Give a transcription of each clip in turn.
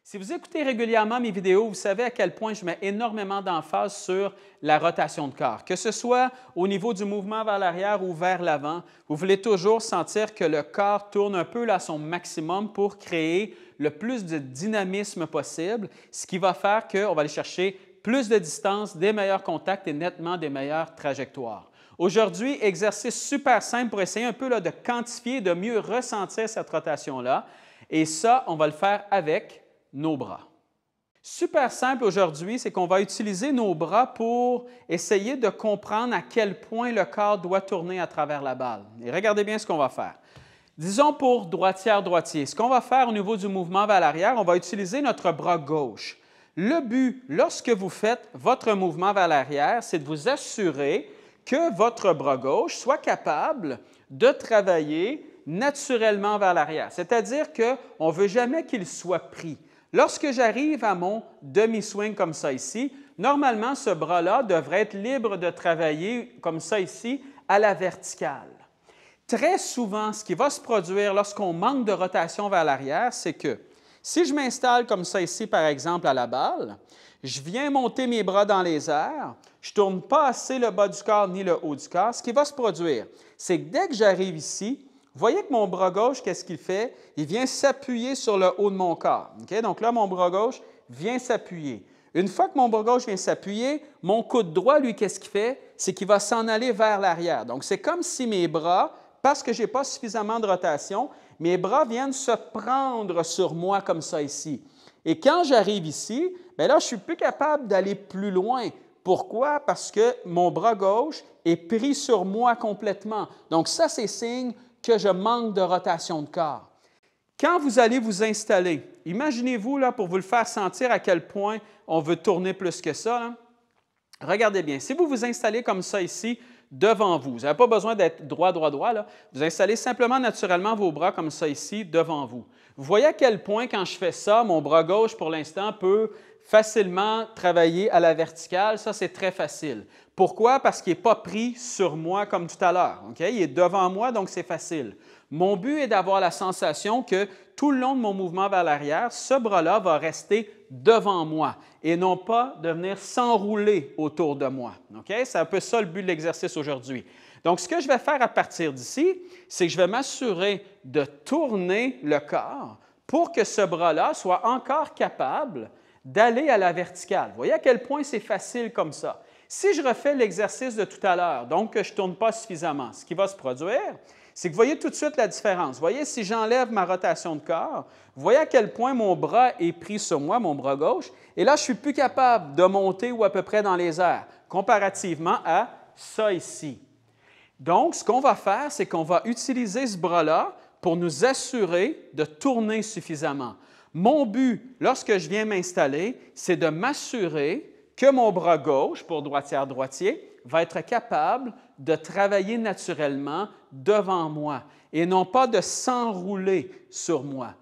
Si vous écoutez régulièrement mes vidéos, vous savez à quel point je mets énormément d'emphase sur la rotation de corps. Que ce soit au niveau du mouvement vers l'arrière ou vers l'avant, vous voulez toujours sentir que le corps tourne un peu à son maximum pour créer le plus de dynamisme possible, ce qui va faire qu'on va aller chercher plus de distance, des meilleurs contacts et nettement des meilleures trajectoires. Aujourd'hui, exercice super simple pour essayer un peu de quantifier, de mieux ressentir cette rotation-là. Et ça, on va le faire avec nos bras. Super simple aujourd'hui, c'est qu'on va utiliser nos bras pour essayer de comprendre à quel point le corps doit tourner à travers la balle. Et regardez bien ce qu'on va faire. Disons pour droitière-droitier, ce qu'on va faire au niveau du mouvement vers l'arrière, on va utiliser notre bras gauche. Le but, lorsque vous faites votre mouvement vers l'arrière, c'est de vous assurer que votre bras gauche soit capable de travailler naturellement vers l'arrière. C'est-à-dire qu'on ne veut jamais qu'il soit pris. Lorsque j'arrive à mon demi-swing comme ça ici, normalement, ce bras-là devrait être libre de travailler comme ça ici à la verticale. Très souvent, ce qui va se produire lorsqu'on manque de rotation vers l'arrière, c'est que si je m'installe comme ça ici, par exemple, à la balle, je viens monter mes bras dans les airs, je ne tourne pas assez le bas du corps ni le haut du corps. Ce qui va se produire, c'est que dès que j'arrive ici, vous voyez que mon bras gauche, qu'est-ce qu'il fait? Il vient s'appuyer sur le haut de mon corps. Okay? Donc là, mon bras gauche vient s'appuyer. Une fois que mon bras gauche vient s'appuyer, mon coude droit, lui, qu'est-ce qu'il fait? C'est qu'il va s'en aller vers l'arrière. Donc, c'est comme si mes bras, parce que je n'ai pas suffisamment de rotation, mes bras viennent se prendre sur moi comme ça ici. Et quand j'arrive ici, bien là, je ne suis plus capable d'aller plus loin. Pourquoi? Parce que mon bras gauche est pris sur moi complètement. Donc, ça, c'est signe que je manque de rotation de corps. Quand vous allez vous installer, imaginez-vous, là, pour vous le faire sentir à quel point on veut tourner plus que ça. Là. Regardez bien, si vous vous installez comme ça ici, devant vous, vous n'avez pas besoin d'être droit, droit, droit, là. Vous installez simplement naturellement vos bras comme ça ici, devant vous. Vous voyez à quel point, quand je fais ça, mon bras gauche, pour l'instant, peut facilement travailler à la verticale. Ça, c'est très facile. Pourquoi? Parce qu'il n'est pas pris sur moi comme tout à l'heure. Okay? Il est devant moi, donc c'est facile. Mon but est d'avoir la sensation que tout le long de mon mouvement vers l'arrière, ce bras-là va rester devant moi et non pas de venir s'enrouler autour de moi. Okay? C'est un peu ça le but de l'exercice aujourd'hui. Donc, ce que je vais faire à partir d'ici, c'est que je vais m'assurer de tourner le corps pour que ce bras-là soit encore capable d'aller à la verticale. Vous voyez à quel point c'est facile comme ça. Si je refais l'exercice de tout à l'heure, donc que je ne tourne pas suffisamment, ce qui va se produire, c'est que vous voyez tout de suite la différence. Vous voyez, si j'enlève ma rotation de corps, vous voyez à quel point mon bras est pris sur moi, mon bras gauche, et là, je ne suis plus capable de monter ou à peu près dans les airs, comparativement à ça ici. Donc, ce qu'on va faire, c'est qu'on va utiliser ce bras-là pour nous assurer de tourner suffisamment. Mon but, lorsque je viens m'installer, c'est de m'assurer que mon bras gauche, pour droitière-droitier, va être capable de travailler naturellement devant moi et non pas de s'enrouler sur moi.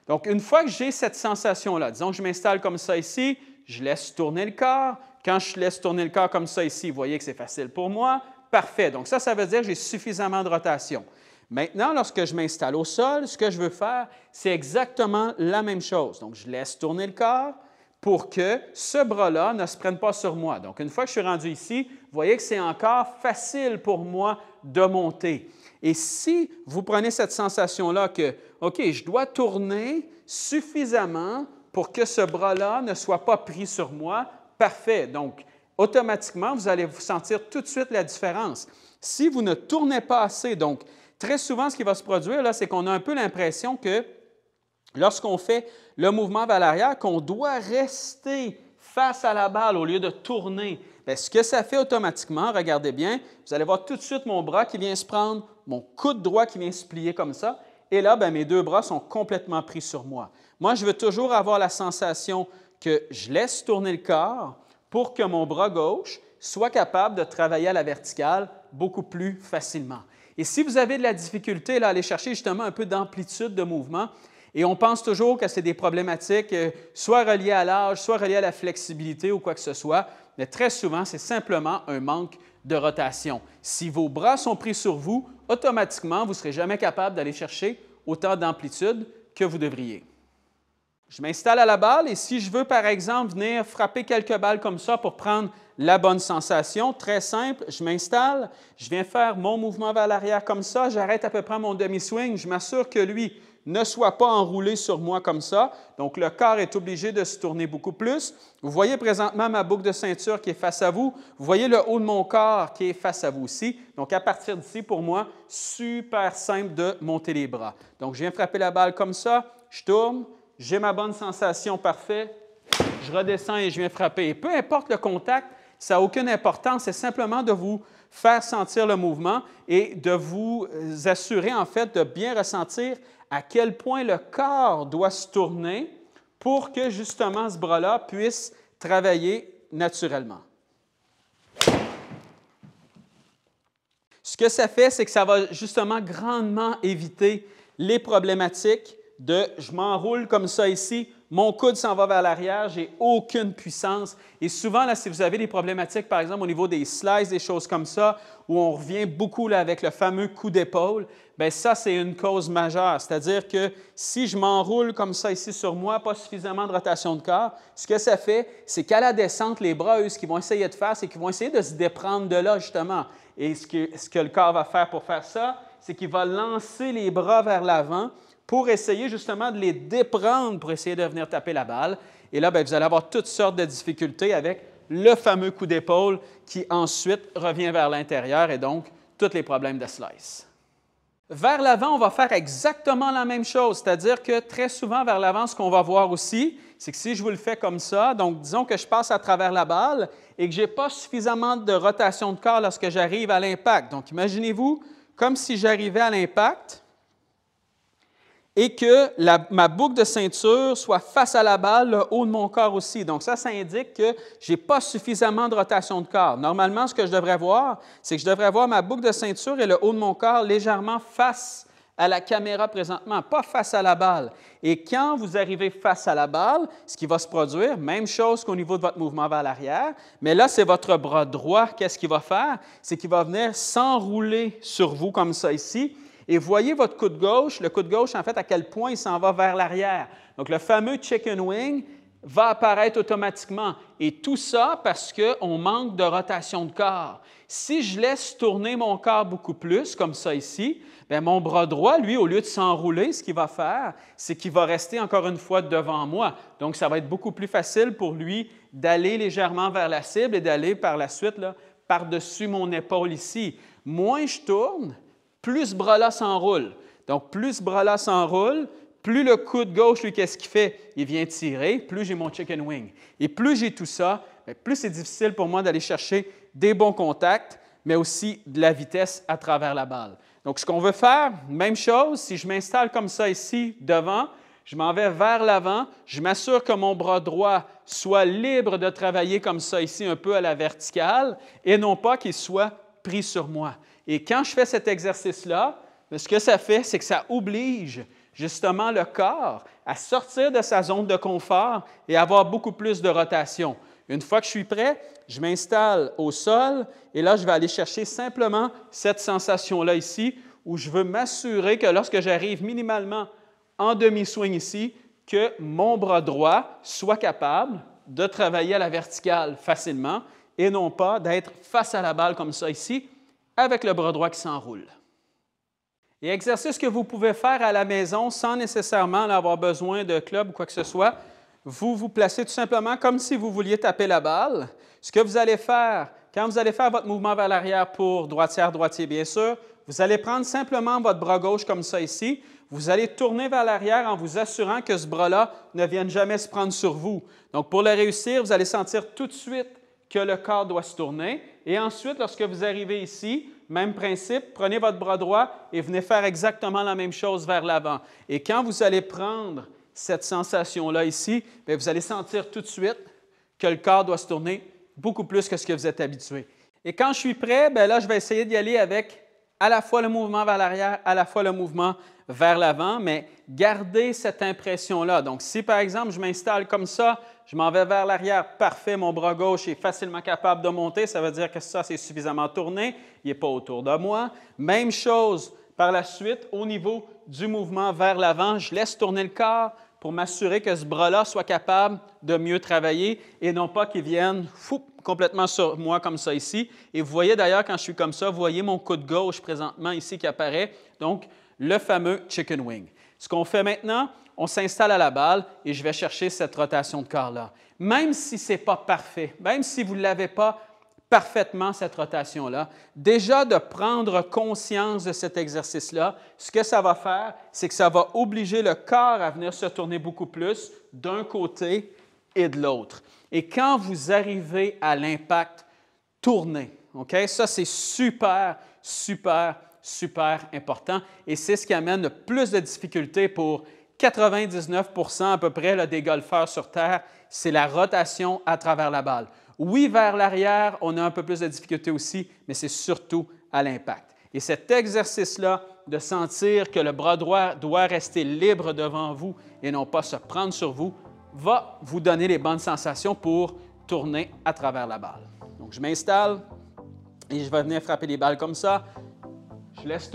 Donc, une fois que j'ai cette sensation-là, disons que je m'installe comme ça ici, je laisse tourner le corps. Quand je laisse tourner le corps comme ça ici, vous voyez que c'est facile pour moi. Parfait. Donc, ça veut dire que j'ai suffisamment de rotation. Maintenant, lorsque je m'installe au sol, ce que je veux faire, c'est exactement la même chose. Donc, je laisse tourner le corps pour que ce bras-là ne se prenne pas sur moi. Donc, une fois que je suis rendu ici, vous voyez que c'est encore facile pour moi de monter. Et si vous prenez cette sensation-là que, OK, je dois tourner suffisamment pour que ce bras-là ne soit pas pris sur moi, parfait. Donc, automatiquement, vous allez vous sentir tout de suite la différence. Si vous ne tournez pas assez, donc, très souvent, ce qui va se produire, là, c'est qu'on a un peu l'impression que lorsqu'on fait le mouvement vers l'arrière, qu'on doit rester face à la balle au lieu de tourner. Bien, ce que ça fait automatiquement, regardez bien, vous allez voir tout de suite mon bras qui vient se prendre, mon coude droit qui vient se plier comme ça, et là, bien, mes deux bras sont complètement pris sur moi. Moi, je veux toujours avoir la sensation que je laisse tourner le corps pour que mon bras gauche soit capable de travailler à la verticale beaucoup plus facilement. Et si vous avez de la difficulté à aller chercher justement un peu d'amplitude de mouvement, et on pense toujours que c'est des problématiques soit reliées à l'âge, soit reliées à la flexibilité ou quoi que ce soit, mais très souvent, c'est simplement un manque de rotation. Si vos bras sont pris sur vous, automatiquement, vous ne serez jamais capable d'aller chercher autant d'amplitude que vous devriez. je m'installe à la balle et si je veux, par exemple, venir frapper quelques balles comme ça pour prendre la bonne sensation, très simple, je m'installe, je viens faire mon mouvement vers l'arrière comme ça, j'arrête à peu près mon demi-swing, je m'assure que lui ne soit pas enroulé sur moi comme ça. Donc, le corps est obligé de se tourner beaucoup plus. Vous voyez présentement ma boucle de ceinture qui est face à vous. Vous voyez le haut de mon corps qui est face à vous aussi. Donc, à partir d'ici, pour moi, super simple de monter les bras. Donc, je viens frapper la balle comme ça, je tourne, j'ai ma bonne sensation, parfait. Je redescends et je viens frapper. Et peu importe le contact, ça n'a aucune importance. C'est simplement de vous faire sentir le mouvement et de vous assurer, en fait, de bien ressentir à quel point le corps doit se tourner pour que, justement, ce bras-là puisse travailler naturellement. Ce que ça fait, c'est que ça va justement grandement éviter les problématiques de « je m'enroule comme ça ici », mon coude s'en va vers l'arrière, j'ai aucune puissance. Et souvent, là, si vous avez des problématiques, par exemple, au niveau des slices, des choses comme ça, où on revient beaucoup là, avec le fameux coup d'épaule, bien ça, c'est une cause majeure. C'est-à-dire que si je m'enroule comme ça ici sur moi, pas suffisamment de rotation de corps, ce que ça fait, c'est qu'à la descente, les bras, eux, ce qu'ils vont essayer de faire, c'est qu'ils vont essayer de se déprendre de là, justement. Et ce que le corps va faire pour faire ça, c'est qu'il va lancer les bras vers l'avant pour essayer justement de les déprendre, pour essayer de venir taper la balle. Et là, bien, vous allez avoir toutes sortes de difficultés avec le fameux coup d'épaule qui ensuite revient vers l'intérieur et donc tous les problèmes de slice. Vers l'avant, on va faire exactement la même chose, c'est-à-dire que très souvent vers l'avant, ce qu'on va voir aussi, c'est que si je vous le fais comme ça, donc disons que je passe à travers la balle et que je n'ai pas suffisamment de rotation de corps lorsque j'arrive à l'impact. Donc imaginez-vous comme si j'arrivais à l'impact et que ma boucle de ceinture soit face à la balle, le haut de mon corps aussi. Donc ça indique que je n'ai pas suffisamment de rotation de corps. Normalement, ce que je devrais voir, c'est que je devrais avoir ma boucle de ceinture et le haut de mon corps légèrement face à la caméra présentement, pas face à la balle. Et quand vous arrivez face à la balle, ce qui va se produire, même chose qu'au niveau de votre mouvement vers l'arrière, mais là, c'est votre bras droit. Qu'est-ce qu'il va faire? C'est qu'il va venir s'enrouler sur vous comme ça ici. Et voyez votre coude gauche, le coude gauche, en fait, à quel point il s'en va vers l'arrière. Donc, le fameux chicken wing va apparaître automatiquement. Et tout ça parce qu'on manque de rotation de corps. Si je laisse tourner mon corps beaucoup plus, comme ça ici, bien, mon bras droit, lui, au lieu de s'enrouler, ce qu'il va faire, c'est qu'il va rester encore une fois devant moi. Donc, ça va être beaucoup plus facile pour lui d'aller légèrement vers la cible et d'aller par la suite là, par-dessus mon épaule ici. Moins je tourne, plus ce bras-là s'enroule. Donc, plus ce bras-là s'enroule, plus le coude gauche, lui, qu'est-ce qu'il fait? Il vient tirer, plus j'ai mon chicken wing. Et plus j'ai tout ça, plus c'est difficile pour moi d'aller chercher des bons contacts, mais aussi de la vitesse à travers la balle. Donc, ce qu'on veut faire, même chose, si je m'installe comme ça ici, devant, je m'en vais vers l'avant, je m'assure que mon bras droit soit libre de travailler comme ça ici, un peu à la verticale, et non pas qu'il soit pris sur moi. Et quand je fais cet exercice-là, ce que ça fait, c'est que ça oblige justement le corps à sortir de sa zone de confort et avoir beaucoup plus de rotation. Une fois que je suis prêt, je m'installe au sol et là, je vais aller chercher simplement cette sensation-là ici où je veux m'assurer que lorsque j'arrive minimalement en demi-swing ici, que mon bras droit soit capable de travailler à la verticale facilement et non pas d'être face à la balle comme ça ici, avec le bras droit qui s'enroule. Et exercice que vous pouvez faire à la maison sans nécessairement avoir besoin de club ou quoi que ce soit, vous vous placez tout simplement comme si vous vouliez taper la balle. Ce que vous allez faire, quand vous allez faire votre mouvement vers l'arrière pour droitière-droitier, bien sûr, vous allez prendre simplement votre bras gauche comme ça ici. Vous allez tourner vers l'arrière en vous assurant que ce bras-là ne vienne jamais se prendre sur vous. Donc, pour le réussir, vous allez sentir tout de suite que le corps doit se tourner. Et ensuite, lorsque vous arrivez ici, même principe, prenez votre bras droit et venez faire exactement la même chose vers l'avant. Et quand vous allez prendre cette sensation-là ici, bien, vous allez sentir tout de suite que le corps doit se tourner beaucoup plus que ce que vous êtes habitué. Et quand je suis prêt, bien là, je vais essayer d'y aller avec à la fois le mouvement vers l'arrière, à la fois le mouvement vers l'avant, mais gardez cette impression-là. Donc, si par exemple, je m'installe comme ça, je m'en vais vers l'arrière, parfait, mon bras gauche est facilement capable de monter, ça veut dire que ça, c'est suffisamment tourné, il n'est pas autour de moi. Même chose par la suite, au niveau du mouvement vers l'avant, je laisse tourner le corps pour m'assurer que ce bras-là soit capable de mieux travailler et non pas qu'il vienne complètement sur moi comme ça ici. Et vous voyez d'ailleurs, quand je suis comme ça, vous voyez mon coude gauche présentement ici qui apparaît. Donc, le fameux chicken wing. Ce qu'on fait maintenant, on s'installe à la balle et je vais chercher cette rotation de corps-là. Même si ce n'est pas parfait, même si vous ne l'avez pas parfaitement, cette rotation-là, déjà de prendre conscience de cet exercice-là, ce que ça va faire, c'est que ça va obliger le corps à venir se tourner beaucoup plus d'un côté et de l'autre. Et quand vous arrivez à l'impact, tournez. Okay? Ça, c'est super, super, super important. Et c'est ce qui amène le plus de difficultés pour 99 à peu près là, des golfeurs sur Terre, c'est la rotation à travers la balle. Oui, vers l'arrière, on a un peu plus de difficultés aussi, mais c'est surtout à l'impact. Et cet exercice-là, de sentir que le bras droit doit rester libre devant vous et non pas se prendre sur vous, va vous donner les bonnes sensations pour tourner à travers la balle. Donc, je m'installe et je vais venir frapper les balles comme ça. Je laisse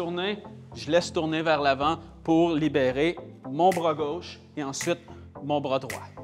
tourner vers l'avant pour libérer mon bras gauche et ensuite mon bras droit.